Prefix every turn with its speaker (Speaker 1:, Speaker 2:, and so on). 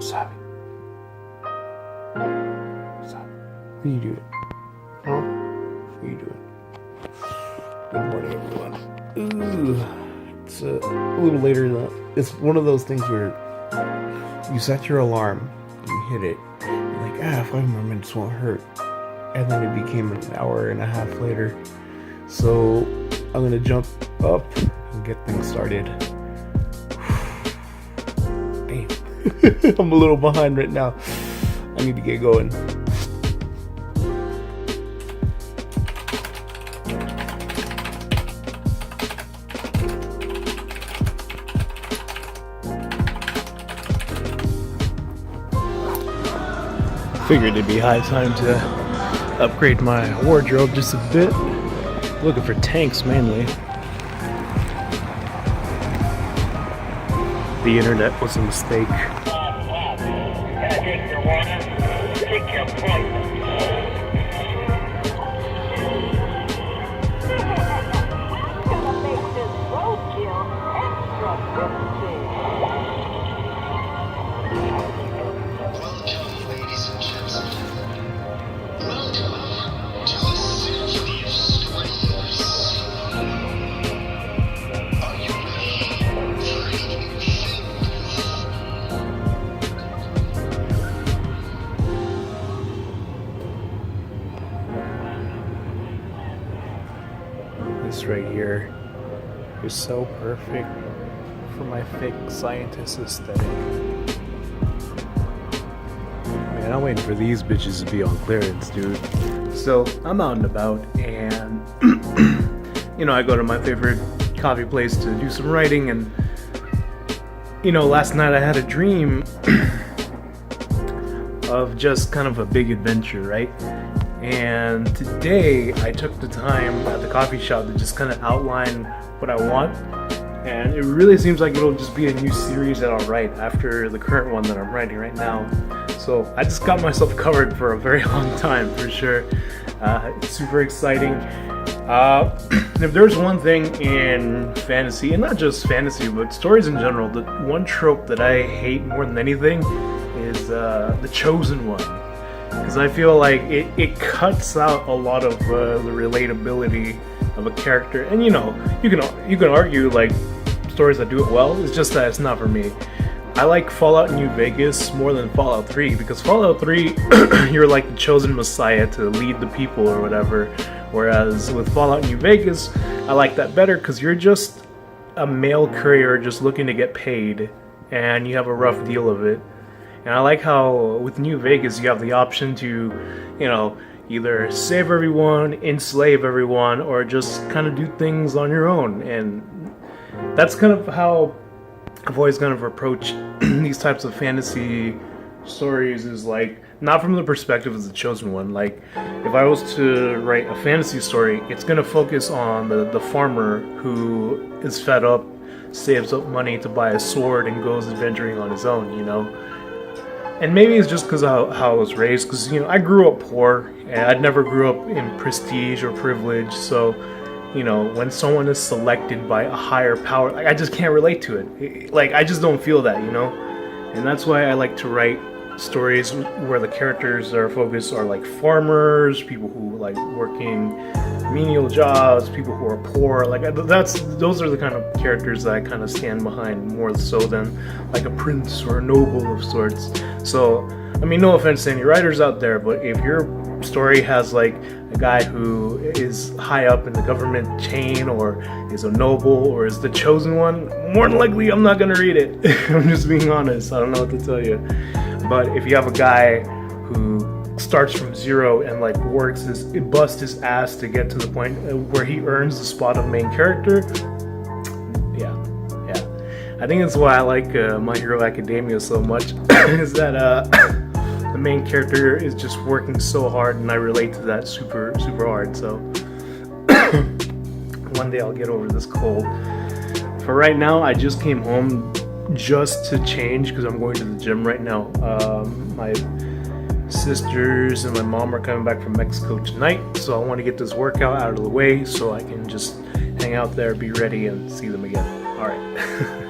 Speaker 1: Stop it. Stop. What are you doing? Huh? What are you doing? Good morning, everyone. Ooh, it's a little later than that. It's one of those things where you set your alarm, you hit it, you're like, 5 more minutes won't hurt. And then it became an hour and a half later. So I'm gonna jump up and get things started. Damn. I'm a little behind right now. I need to get going. Figured it'd be high time to upgrade my wardrobe just a bit. Looking for tanks mainly. The internet was a mistake. This right here is so perfect for my fake scientist aesthetic. Man, I'm waiting for these bitches to be on clearance, dude. So I'm out and about, and I go to my favorite coffee place to do some writing, and last night I had a dream of just kind of a big adventure, right? And today I took the time at the coffee shop to just kind of outline what I want, and it really seems like it'll just be a new series that I'll write after the current one that I'm writing right now. So I just got myself covered for a very long time, for sure. It's super exciting. If there's one thing in fantasy, and not just fantasy, but stories in general, the one trope that I hate more than anything is the chosen one. Because I feel like it cuts out a lot of the relatability of a character. And you can argue like stories that do it well, it's just that it's not for me. I like Fallout New Vegas more than Fallout 3, because Fallout 3 you're like the chosen messiah to lead the people or whatever, whereas with Fallout New Vegas I like that better because you're just a mail courier just looking to get paid, and you have a rough deal of it. And I like how with New Vegas you have the option to, either save everyone, enslave everyone, or just kind of do things on your own. And that's kind of how I've always kind of approached these types of fantasy stories, is like, not from the perspective of the chosen one. Like, if I was to write a fantasy story, it's going to focus on the farmer who is fed up, saves up money to buy a sword, and goes adventuring on his own, And maybe it's just because how I was raised, because I grew up poor, and I never grew up in prestige or privilege. So, when someone is selected by a higher power, like, I just can't relate to it. Like, I just don't feel that, And that's why I like to write stories where the characters are focused are like farmers, people who like working menial jobs, people who are poor. Like, those are the kind of characters that I kind of stand behind more so than like a prince or a noble of sorts. So, I mean, no offense to any writers out there, but if your story has like a guy who is high up in the government chain, or is a noble, or is the chosen one, more than likely I'm not gonna read it. I'm just being honest. I don't know what to tell you. But if you have a guy who starts from zero and like busts his ass to get to the point where he earns the spot of main character, yeah. I think that's why I like My Hero Academia so much, is that the main character is just working so hard, and I relate to that super, super hard. So one day I'll get over this cold. For right now, I just came home just to change because I'm going to the gym right now. My sisters and my mom are coming back from Mexico tonight, so I want to get this workout out of the way so I can just hang out there, be ready, and see them again. All right.